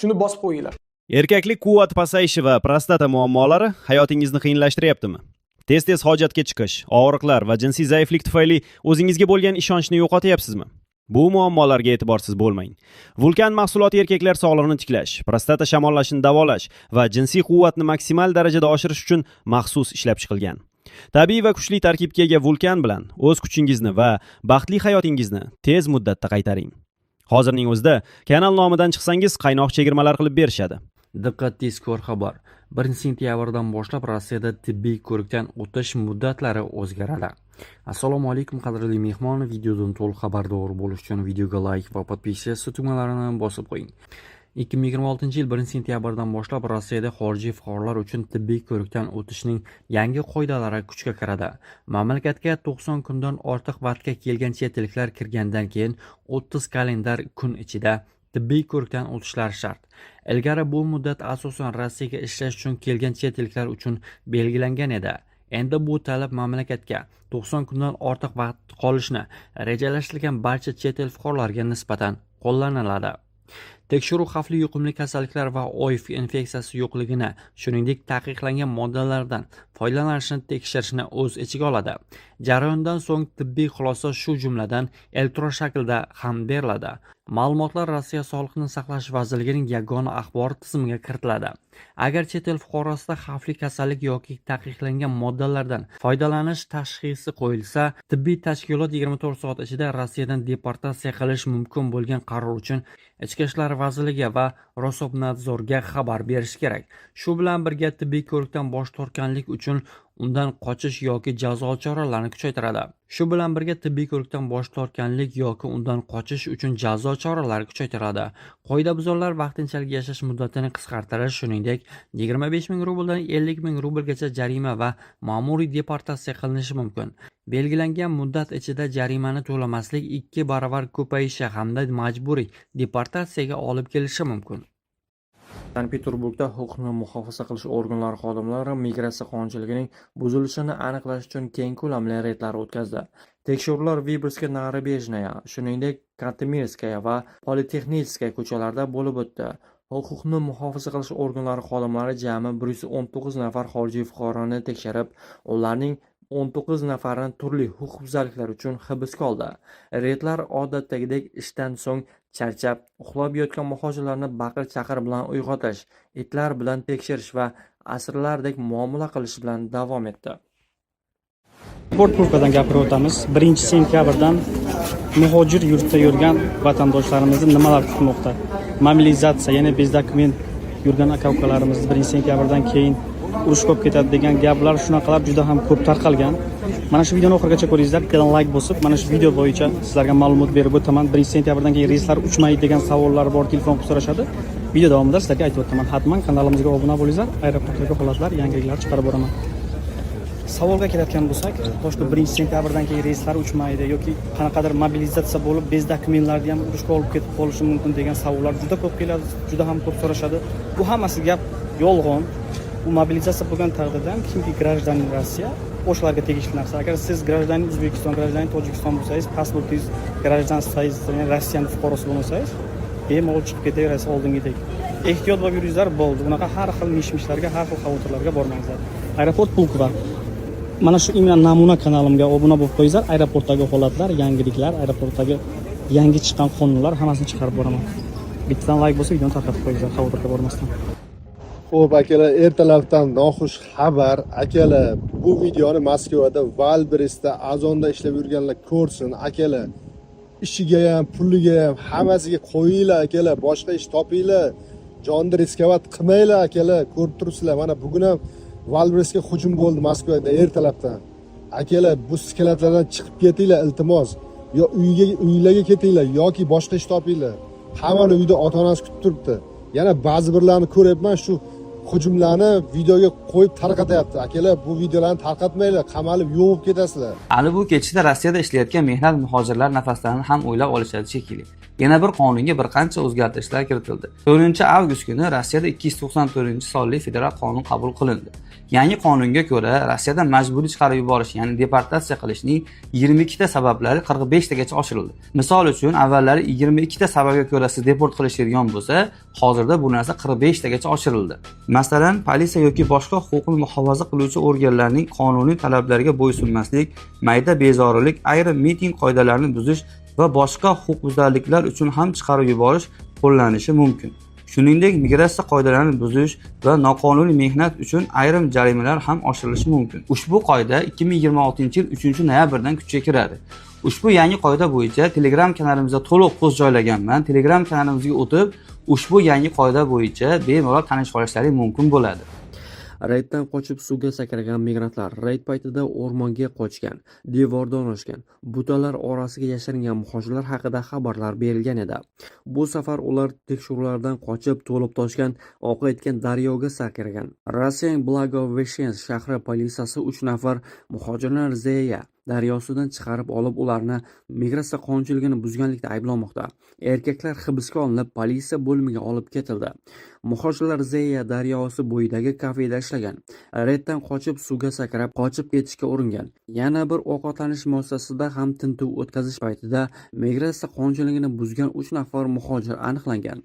shuni bosib qo'yinglar. Erkaklik quvvati pasayishi va prostata muammolari hayotingizni qiyinlashtiryaptimi? Tez-tez hojatga chiqish, og'riqlar va jinsiy zaiflik tufayli o'zingizga bo'lgan ishonchni yo'qotyapsizmi? Bu muammolarga e'tiborsiz bo'lmang. Vulkan mahsuloti erkaklar sog'lig'ini tiklash, prostata shamollashini davolash va jinsiy quvvatni maksimal darajada oshirish uchun maxsus ishlab chiqilgan. Tabiiy va kuchli tarkibga ega Vulkan bilan o'z kuchingizni va baxtli hayotingizni tez muddatda qaytaring. Hozirning o'zida kanal nomidan chiqsangiz qaynoq chegirmalar qilib berishadi. Diqqat, tezkor xabar. 1 sentyabrdan boshlab Rossiyada tibbiy ko'rikdan o'tish muddatlari o'zgaradi. Assalomu alaykum qadrli mehmon, videodan to'liq xabardor bo'lish uchun videoga like va podpiska tugmalarini bosib qo'ying. 2026-yil 1 sentyabrdan boshlab Rossiyada xorijiy fuqarolar uchun tibbiy ko'rikdan o'tishning yangi qoidalari kuchga kiradi. Mamlakatga 90 kundan ortiq vaqtga kelgan chet elliklar kirgandan keyin 30 kalendar kun ichida tibbiy ko'rikdan o'tishlari shart. Ilgari bu muddat asosan Rossiyaga ishlash uchun kelgan chet elliklar uchun belgilangan edi. Endi bu talab mamlakatga 90 kundan ortiq vaqt qolishni rejalashtirgan barcha chet el fuqarolariga nisbatan qo'llaniladi. Tekshiruv xavfli yuqumli kasalliklar va OIV infeksiyasi yo'qligini, shuningdek taqiqlangan moddalardan foydalanishni tekshirishni o'z ichiga oladi. Jarayondan so'ng tibbiy xulosa shu jumladan elektron shaklda ham beriladi. Ma'lumotlar Rossiya Sog'liqni saqlash vazirligining yagona axborot tizimiga kiritiladi. Agar chet el fuqarosida xavfli kasallik yoki taqiqlangan moddalardan foydalanish tashxisi qo'yilsa, tibbiy tashkilot 24 soat ichida Rossiyadan deportatsiya qilish mumkin bo'lgan qaror uchun Ichki ishlar vazirligi va Rosovnadzorga xabar berish kerak. Shu bilan birga tibbiy ko'rikdan bosh tortganlik uchun undan qochish yoki jazo choralarini kuchaytiradi. Shu bilan birga tibbiy ko'rikdan bosh tortganlik yoki undan qochish uchun jazo choralari kuchaytiradi. Qoidabuzarlar vaqtinchalik yashash muddatini qisqartirish, shuningdek 25 ming rubldan 50 ming rublgacha jarima va ma'muriy deportatsiya qilinishi mumkin. Belgilangan muddat ichida jarimani to'lamaslik 2 barobar ko'payishi hamda majburiy deportatsiyaga olib kelishi mumkin. Sankt-Peterburgda huquqni muhofaza qilish organlari xodimlari migratsiya qonunchiligining buzilishini aniqlash uchun keng ko'lamli reydlar o'tkazdi. Tekshiruvlar Vibirskaya, Narabejnaya, shuningdek Katimirskaya va Politexnichskaya ko'chalarida bo'lib o'tdi. Huquqni muhofaza qilish organlari xodimlari jami 119 nafar xorijiy fuqaroni tekshirib, ularning 19 nafarini turli huquqbuzarliklar uchun hibsga oldi. Reydlar odatdagidek ishdan so'ng charchab, uxlab yotgan muhojirlarni baqir-chaqir bilan uyg'otish, itlar bilan tekshirish va asirlardek muomala qilish bilan davom etdi. Portpulkadan gapirib o'tamiz. 1 sentyabrdan muhojir yurtda yurgan vatandoshlarimizni nimalar kutmoqda? Mobilizatsiya, ya'ni bez dokument yurgan aka-ukalarimiz 1 sentyabrdan keyin urush ko'p ketadi degan gaplar shunaqalar juda ham ko'p tarqalgan. Mana shu videoni oxirigacha ko'ringizlar, bittadan like bosib, mana shu video bo'yicha sizlarga ma'lumot berib o'taman. 1 sentyabrdan keyin reyslar uchmaydi degan savollar bor, telefon qilib so'rashadi. Video davomida sizlarga aytib o'taman. Hatman kanalimizga obuna bo'linglar, aeroportdagi holatlar, yangiliklar chiqarib boraman. Savolga kelayotgan bo'lsak, boshqa 1 sentyabrdan keyin reyslar uchmaydi yoki qanaqadir mobilizatsiya bo'lib, bez dokumentlarni ham urushga olib ketib qolishi mumkin degan savollar juda ko'p keladi, juda ham ko'p so'rashadi. Bu hammasi gap yolg'on. Bu mobilizatsiya bo'lgan taqdirda kimki grajdanin Rossiya o'shalarga tegishli narsa. Agar siz grajdanin O'zbekiston, grajdanin Tojikiston bo'lsangiz, pasportingiz grajdansiz, ya'ni Rossiyaning fuqarosi bo'lsangiz, bemalol chiqib ketaverasiz oldingidek. Ehtiyot bo'lib yuringizlar bo'ldi. Unaqa har xil mish-mishlarga, har xil xavotirlarga bormangizlar. Aeroport Pulkova. Mana shu imlan namuna kanalimga obuna bo'lib qo'yingizlar. Aeroportdagi holatlar, yangiliklar, aeroportdagi yangi chiqqan qonunlar hammasini chiqarib boraman. Bittadan like bo'lsa, videoni tarqatib qo'yingizlar, xavotirga bormasdan. Xo'p, akalar, ertalabdan noxush xabar. Akalar, bu videoni Moskvada Valbristda azonda ishlab yurganlar ko'rsin. Akalar, ishiga ham, puliga ham hammasiga qo'yinglar, akalar. Boshqa ish topinglar. Jonni riskovat qilmanglar, akalar. Ko'rib turibsizlar, mana bugun ham Valbristga hujum bo'ldi Moskvada ertalabdan. Akalar, bu skeletlardan chiqib ketinglar, iltimos. Yo uylarga ketinglar yoki boshqa ish topinglar. Hammani uyda ota-onasi kutib turibdi. Yana ba'zi birlarni ko'ryapman, shu hujumlarni videoga qo'yib tarqatyapti. Akalar, bu videolarni tarqatmanglar, qamalib yo'qib ketasizlar. Hali bu ketishda Rossiyada ishlayotgan mehnat muhojirlar nafaslarini ham o'ylab olishadi shekilli. Yana bir qonunga bir qancha o'zgartirishlar kiritildi. 4 avgust kuni Rossiyada 294-sonli federal qonun qabul qilindi. Yangi qonunga ko'ra Rossiyadan majburiy chiqarib yuborish, ya'ni deportatsiya qilishning 22 ta sabablari 45 tagacha oshirildi. Misol uchun, avvallari 22 ta sababga ko'ra siz deport qilishadigan bo'lsa, hozirda bu narsa 45 tagacha oshirildi. Masalan, politsiya yoki boshqa huquqni muhofaza qiluvchi organlarning qonuniy talablariga bo'ysunmaslik, mayda bezorilik, ayrim miting qoidalarini buzish va boshqa huquqbuzarliklar uchun ham chiqarib yuborish qo'llanishi mumkin. Shuningdek, migratsiya qoidalarini buzish va noqonuniy mehnat uchun ayrim jarimalar ham oshirilishi mumkin. Ushbu qoida 2026-yil 3-noyabrdan kuchga kiradi. Ushbu yangi qoida bo'yicha Telegram kanalimizda to'liq post joylaganman. Telegram kanalimizga o'tib, ushbu yangi qoida bo'yicha bemalol tanishib olishlaringiz mumkin bo'ladi. Reyddan qochib suvga sakragan migrantlar reyd paytida o'rmonga qochgan, devordan oshgan, butalar orasiga yashiringan muhojirlar haqida xabarlar berilgan edi. Bu safar ular tekshiruvlardan qochib to'lib toshgan, oqayotgan daryoga sakragan. Rossiyaning Blagoveshchensk shahri politsiyasi 3 nafar muhojirlar Zeya daryosidan chiqarib olib, ularni migratsiya qonunchiligini buzganlikda ayblamoqda. Erkaklar hibsga olinib, politsiya bo'limiga olib ketildi. Muhojirlar Zeya daryosi bo'yidagi kafeda ishlagan. Reyddan qochib suvga sakrab, qochib ketishga uringan. Yana bir ovqatlanish muassasasida ham tintuv o'tkazish paytida migratsiya qonunchiligini buzgan 3 nafar muhojir aniqlangan.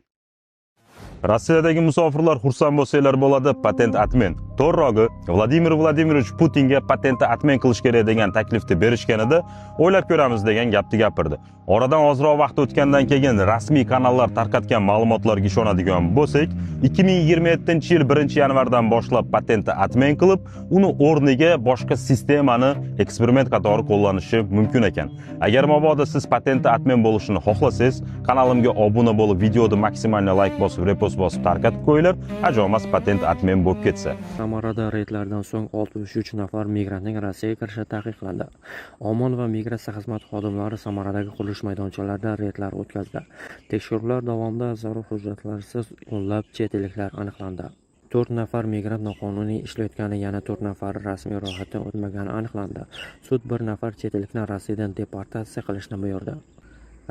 Rossiyadagi musofirlar xursand bo'lsanglar bo'ladi, patent atmen. To'g'rirog'i, Vladimir Vladimirovich Putinga patentni atmen qilish kerak degan taklifni berishganida o'ylab ko'ramiz degan gapni gapirdi. Oradan ozroq vaqt o'tgandan keyin rasmiy kanallar tarqatgan ma'lumotlarga ishonadigan bo'lsak, 2027-yil 1-yanvardan boshlab patentni atmen qilib, uni o'rniga boshqa sistemani eksperiment qatori qo'llanishi mumkin ekan. Agar mabodo siz patentni atmen bo'lishini xohlasangiz, kanalimga obuna bo'lib, videoni maksimalni like bosib, repost bosib tarqatib qo'yinglar, ajomas patent atmen bo'lib ketsa. Samarada reydlardan so'ng 63 nafar migrantning Rossiyaga kirishi taqiqlandi. Omon va migratsiya xizmati xodimlari Samaradagi qurilish maydonchalarida reydlar o'tkazdi. Tekshiruvlar davomida zarur hujjatlarsiz o'nlab chet elliklar aniqlandi. 4 nafar migrant noqonuniy ishlayotgani, yana 4 nafar rasmiy ro'yxatdan o'tmagani aniqlandi. Sud 1 nafar chet ellikni Rossiyadan deportatsiya qilishni buyurdi.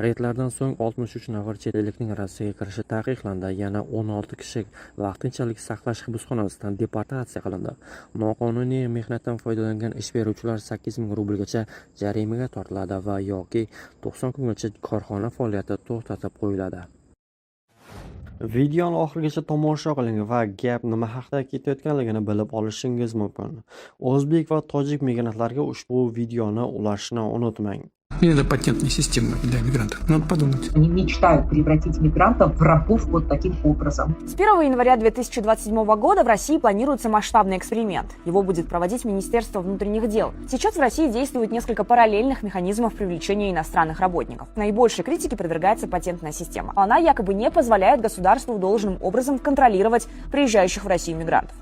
Reydlardan so'ng 63 nafar chet ellikning Rossiyaga kirishi taqiqlandi. Yana 16 kishi vaqtinchalik saqlash hibsxonasidan deportatsiya qilindi. Noqonuniy mehnatdan foydalangan ish beruvchilar 8000 rublgacha jarimaga tortiladi va yoki 90 kungacha korxona faoliyati to'xtatib qo'yiladi. Videoni oxirigacha tomosha qiling va gap nima haqida ketayotganligini bilib olishingiz mumkin. O'zbek va tojik migrantlarga ushbu videoni ulashni unutmang. Не надо патентной системы для мигрантов. Надо подумать. Они мечтают превратить мигрантов в рабов вот таким образом. С 1 января 2027 года в России планируется масштабный эксперимент. Его будет проводить Министерство внутренних дел. Сейчас в России действует несколько параллельных механизмов привлечения иностранных работников. Наибольшей критике подвергается патентная система. Она якобы не позволяет государству должным образом контролировать приезжающих в Россию мигрантов.